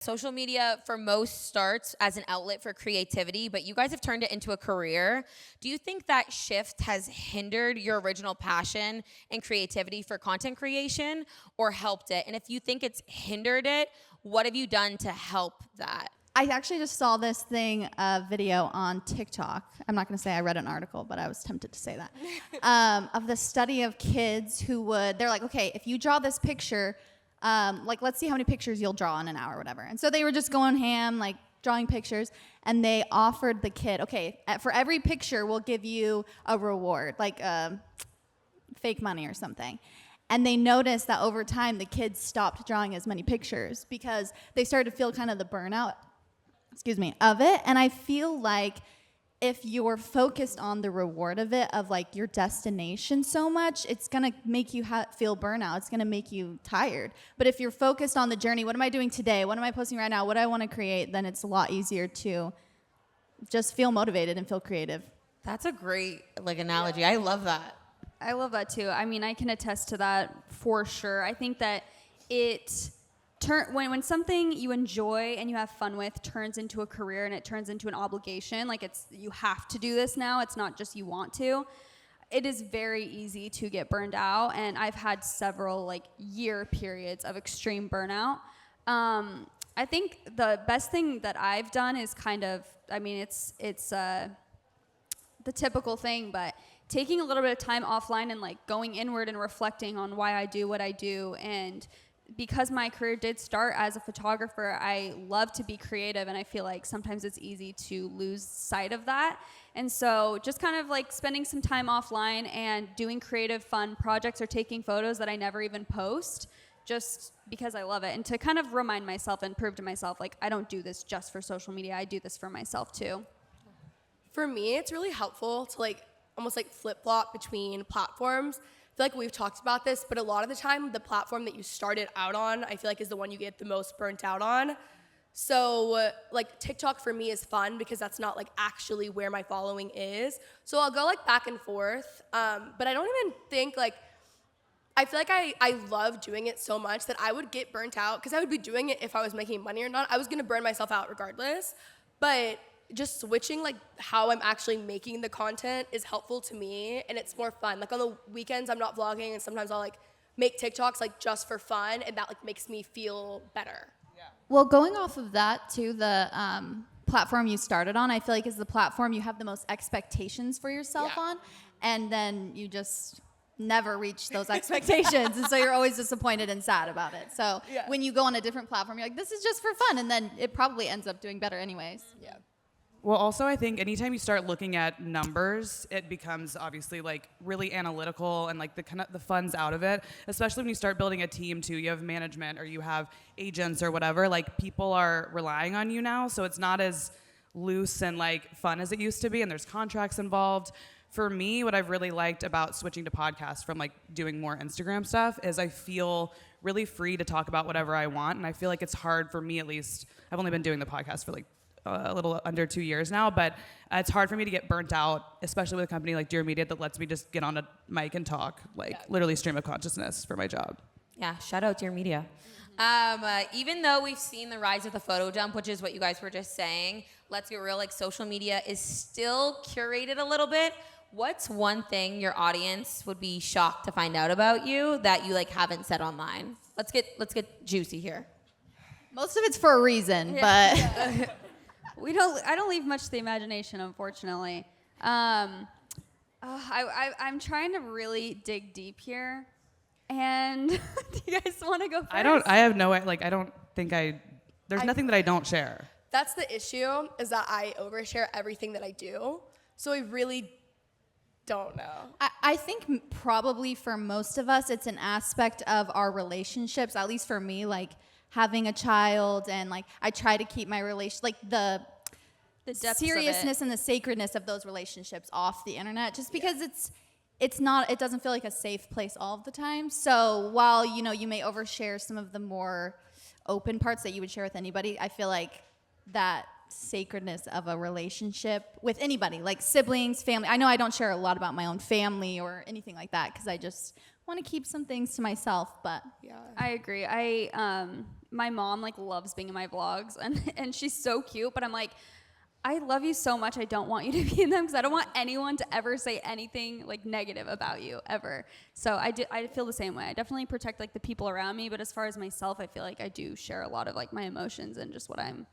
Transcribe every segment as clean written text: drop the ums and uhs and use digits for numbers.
Social media for most starts as an outlet for creativity, but you guys have turned it into a career. Do you think that shift has hindered your original passion and creativity for content creation or helped it? And if you think it's hindered it, what have you done to help that? I actually just saw this video on TikTok. I'm not going to say I read an article, but I was tempted to say that. Of the study of kids they're like, okay, if you draw this picture, let's see how many pictures you'll draw in an hour or whatever. And so they were just going ham, like drawing pictures, and they offered the kid, okay, for every picture, we'll give you a reward, like fake money or something. And they noticed that over time, the kids stopped drawing as many pictures because they started to feel kind of the burnout, of it. And I feel like if you're focused on the reward of it, of like your destination so much, it's gonna make you feel burnout. It's gonna make you tired. But if you're focused on the journey, what am I doing today? What am I posting right now? What do I wanna create? Then it's a lot easier to just feel motivated and feel creative. That's a great analogy. I love that. I love that too. I mean, I can attest to that for sure. I think that when something you enjoy and you have fun with turns into a career and it turns into an obligation, like you have to do this now, it's not just you want to, it is very easy to get burned out. And I've had several year periods of extreme burnout. I think the best thing that I've done is it's the typical thing, but taking a little bit of time offline and going inward and reflecting on why I do what I do. And because my career did start as a photographer, I love to be creative, and I feel like sometimes it's easy to lose sight of that. And so just kind of spending some time offline and doing creative, fun projects or taking photos that I never even post, just because I love it. And to kind of remind myself and prove to myself, I don't do this just for social media. I do this for myself too. For me, it's really helpful to almost flip-flop between platforms. I feel like we've talked about this, but a lot of the time, the platform that you started out on, I feel like is the one you get the most burnt out on. So TikTok for me is fun because that's not actually where my following is. So I'll go back and forth, but I don't even think I feel like I love doing it so much that I would get burnt out because I would be doing it if I was making money or not. I was gonna burn myself out regardless, but just switching how I'm actually making the content is helpful to me, and it's more fun. On the weekends, I'm not vlogging, and sometimes I'll make TikToks just for fun, and that makes me feel better. Yeah. Well, going off of that too, the platform you started on, I feel like is the platform you have the most expectations for yourself on, and then you just never reach those expectations, and so you're always disappointed and sad about it. So when you go on a different platform, you're like, this is just for fun, and then it probably ends up doing better anyways. Yeah. Well, also, I think anytime you start looking at numbers, it becomes obviously really analytical and the fun's out of it. Especially when you start building a team too, you have management or you have agents or whatever. People are relying on you now, so it's not as loose and fun as it used to be. And there's contracts involved. For me, what I've really liked about switching to podcasts from doing more Instagram stuff is I feel really free to talk about whatever I want, and I feel like it's hard for me at least. I've only been doing the podcast for a little under 2 years now, but it's hard for me to get burnt out, especially with a company like Dear Media that lets me just get on a mic and talk, literally stream of consciousness for my job. Yeah, shout out Dear Media. Even though we've seen the rise of the photo dump, which is what you guys were just saying, let's get real, social media is still curated a little bit. What's one thing your audience would be shocked to find out about you that you haven't said online? Let's get juicy here. Most of it's for a reason, but I don't leave much to the imagination, unfortunately. I'm trying to really dig deep here. And do you guys want to go first? There's nothing that I don't share. That's the issue, is that I overshare everything that I do. So I really don't know. I think probably for most of us, it's an aspect of our relationships, at least for me, having a child, and I try to keep my the seriousness and the sacredness of those relationships off the internet, just because it doesn't feel like a safe place all of the time. So while you may overshare some of the more open parts that you would share with anybody, I feel like that sacredness of a relationship with anybody, siblings, family. I know I don't share a lot about my own family or anything like that because I just want to keep some things to myself, but I agree. my mom like loves being in my vlogs, and she's so cute, but I'm like, I love you so much. I don't want you to be in them because I don't want anyone to ever say anything like negative about you ever. So I feel the same way. I definitely protect like the people around me, but as far as myself, I feel like I do share a lot of like my emotions and just what I'm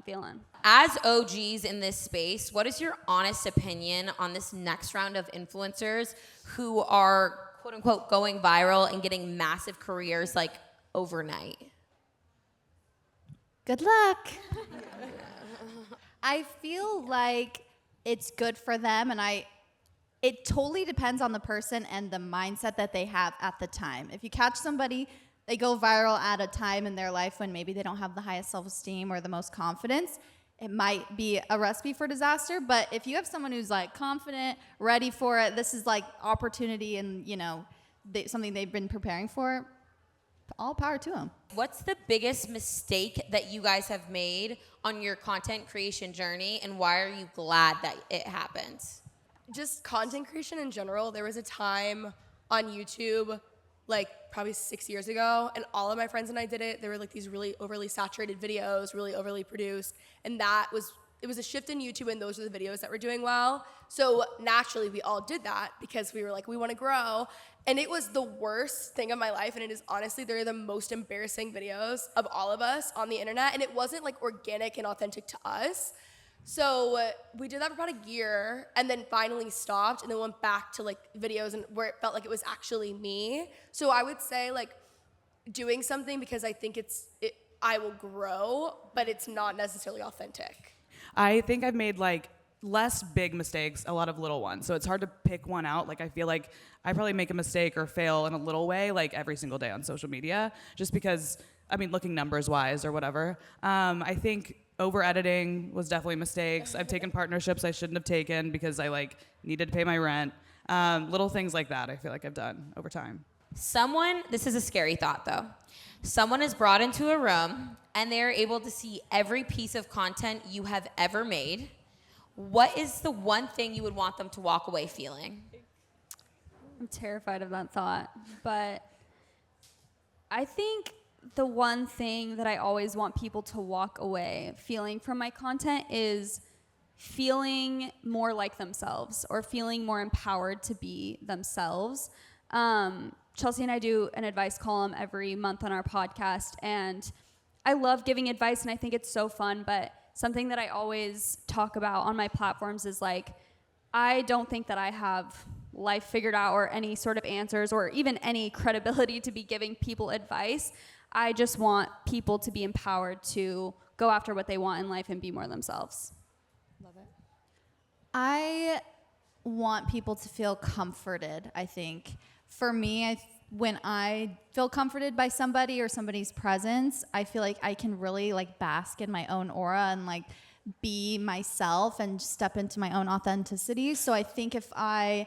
feeling. As OGs in this space, what is your honest opinion on this next round of influencers who are quote unquote going viral and getting massive careers like overnight? Good luck. I feel like it's good for them, and it totally depends on the person and the mindset that they have at the time. If you catch somebody, they go viral at a time in their life when maybe they don't have the highest self-esteem or the most confidence, it might be a recipe for disaster. But if you have someone who's like confident, ready for it, this is like opportunity and, you know, something they've been preparing for, all power to them. What's the biggest mistake that you guys have made on your content creation journey, and why are you glad that it happened? Just content creation in general. There was a time on YouTube, like probably 6 years ago, and all of my friends and I did it. There were like these really overly saturated videos, really overly produced, and it was a shift in YouTube, and those are the videos that were doing well. So naturally, we all did that because we were like, we want to grow. And it was the worst thing of my life, and it is honestly, they're the most embarrassing videos of all of us on the internet, and it wasn't like organic and authentic to us. So we did that for about a year, and then finally stopped, and then went back to like videos and where it felt like it was actually me. So I would say like doing something because I think I will grow, but it's not necessarily authentic. I think I've made like less big mistakes, a lot of little ones. So it's hard to pick one out. Like I feel like I probably make a mistake or fail in a little way, like every single day on social media, just because, I mean, looking numbers wise or whatever. I think over editing was definitely mistakes. I've taken partnerships I shouldn't have taken because I like needed to pay my rent. Little things like that I feel like I've done over time. This is a scary thought though. Someone is brought into a room and they're able to see every piece of content you have ever made. What is the one thing you would want them to walk away feeling? I'm terrified of that thought, but I think the one thing that I always want people to walk away feeling from my content is feeling more like themselves or feeling more empowered to be themselves. Chelsea and I do an advice column every month on our podcast, and I love giving advice, and I think it's so fun, but something that I always talk about on my platforms is like, I don't think that I have life figured out or any sort of answers or even any credibility to be giving people advice. I just want people to be empowered to go after what they want in life and be more themselves. Love it. I want people to feel comforted, I think. For me, when I feel comforted by somebody or somebody's presence, I feel like I can really like bask in my own aura and like be myself and step into my own authenticity. So I think if I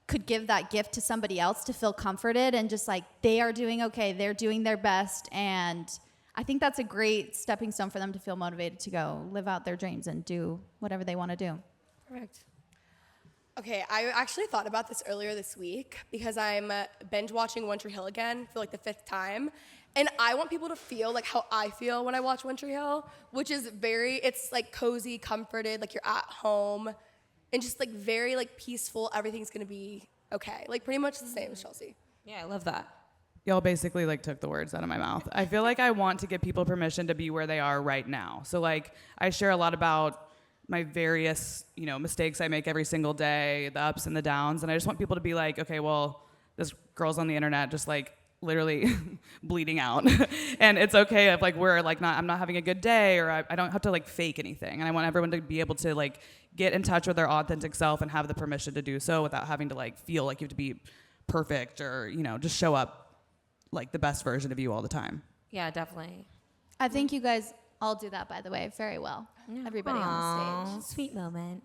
could give that gift to somebody else to feel comforted and just like they are doing okay, they're doing their best, and I think that's a great stepping stone for them to feel motivated to go live out their dreams and do whatever they want to do. Perfect. Okay, I actually thought about this earlier this week because I'm binge watching One Tree Hill again for like the 5th time. And I want people to feel like how I feel when I watch One Tree Hill, which is it's like cozy, comforted, like you're at home, and just like very like peaceful. Everything's gonna be okay. Like pretty much the same as Chelsea. Yeah, I love that. Y'all basically like took the words out of my mouth. I feel like I want to give people permission to be where they are right now. So like I share a lot about my various, mistakes I make every single day, the ups and the downs. And I just want people to be like, okay, well, this girl's on the internet just like literally bleeding out. And it's okay if like I'm not having a good day, or I don't have to like fake anything. And I want everyone to be able to like get in touch with their authentic self and have the permission to do so without having to like feel like you have to be perfect or, just show up like the best version of you all the time. Yeah, definitely. I think you guys all do that, by the way, very well. Everybody on the stage. Sweet moment.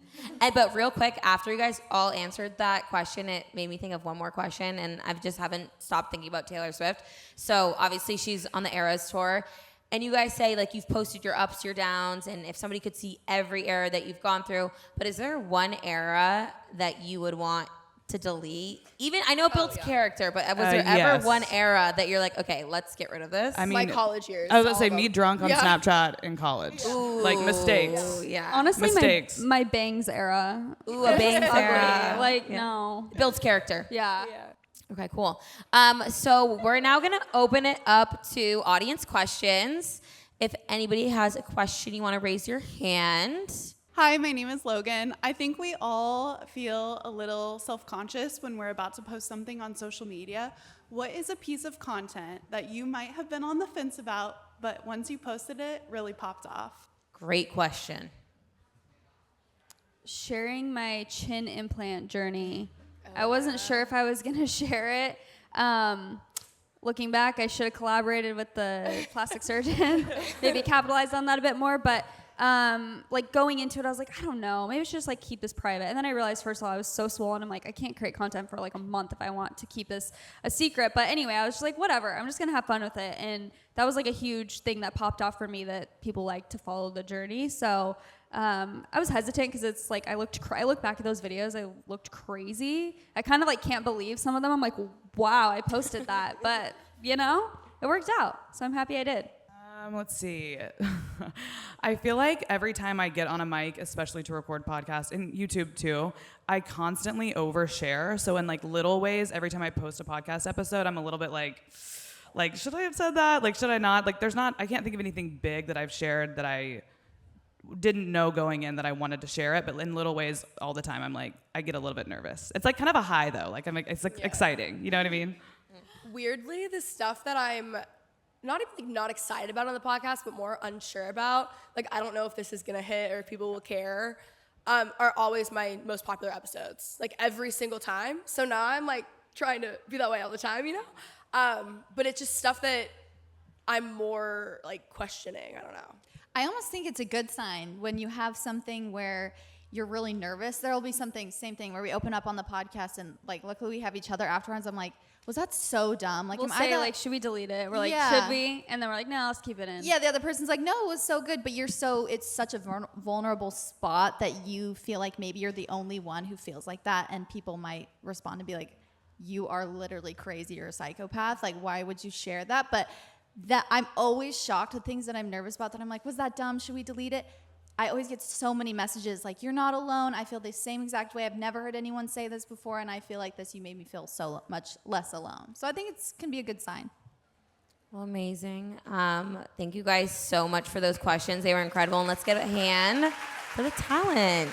But real quick, after you guys all answered that question, it made me think of one more question, and I just haven't stopped thinking about Taylor Swift. So obviously she's on the Eras tour, and you guys say like you've posted your ups, your downs, and if somebody could see every era that you've gone through, but is there one era that you would want to delete? Even I know it builds yeah. character, but was there ever Yes. one era that you're like, okay, let's get rid of this? I mean, My college years. I was gonna all say of me them. drunk on Yeah. Snapchat in college. Like mistakes. Ooh, yeah. Honestly, Mistakes. my bangs era. Ooh, a bangs Ugly. era. Like, Yeah. no. It builds character. Yeah. Okay, cool. So we're now gonna open it up to audience questions. If anybody has a question, you want to raise your hand. Hi, my name is Logan. I think we all feel a little self-conscious when we're about to post something on social media. What is a piece of content that you might have been on the fence about, but once you posted it, really popped off? Great question. Sharing my chin implant journey. I wasn't sure if I was going to share it. Looking back, I should have collaborated with the plastic surgeon, maybe capitalized on that a bit more. But like going into it, I was like, I don't know, maybe I should just like keep this private. And then I realized, first of all, I was so swollen. I'm like, I can't create content for like a month if I want to keep this a secret. But anyway, I was just like, whatever, I'm just gonna have fun with it. And that was like a huge thing that popped off for me, that people like to follow the journey. So I was hesitant because it's like I look back at those videos, I looked crazy. I kind of like can't believe some of them. I'm like, wow, I posted that, but you know, it worked out. So I'm happy I did. Let's see. I feel like every time I get on a mic, especially to record podcasts, and YouTube too, I constantly overshare. So in like little ways, every time I post a podcast episode, I'm a little bit like, should I have said that? Like, should I not? Like, I can't think of anything big that I've shared that I didn't know going in that I wanted to share it, but in little ways all the time, I'm like, I get a little bit nervous. It's like kind of a high though. Like it's like exciting. You know what I mean? Weirdly, the stuff that I'm not even like, not excited about on the podcast, but more unsure about, like I don't know if this is gonna hit or if people will care, are always my most popular episodes, like every single time. So now I'm like trying to be that way all the time, you know? But it's just stuff that I'm more like questioning. I don't know. I almost think it's a good sign when you have something where you're really nervous. There will be something, same thing, where we open up on the podcast and like luckily we have each other afterwards. I'm like, was that so dumb? Like, We'll say like, should we delete it? We're like, Yeah. should we? And then we're like, no, let's keep it in. yeah, the other person's like, no, it was so good, but it's such a vulnerable spot that you feel like maybe you're the only one who feels like that, and people might respond and be like, you are literally crazy, you're a psychopath. Like, why would you share that? But that I'm always shocked at things that I'm nervous about that I'm like, was that dumb? Should we delete it? I always get so many messages like, you're not alone. I feel the same exact way. I've never heard anyone say this before, and I feel like this, you made me feel so much less alone. So I think it can be a good sign. Well, amazing. Thank you guys so much for those questions. They were incredible. And let's get a hand for the talent.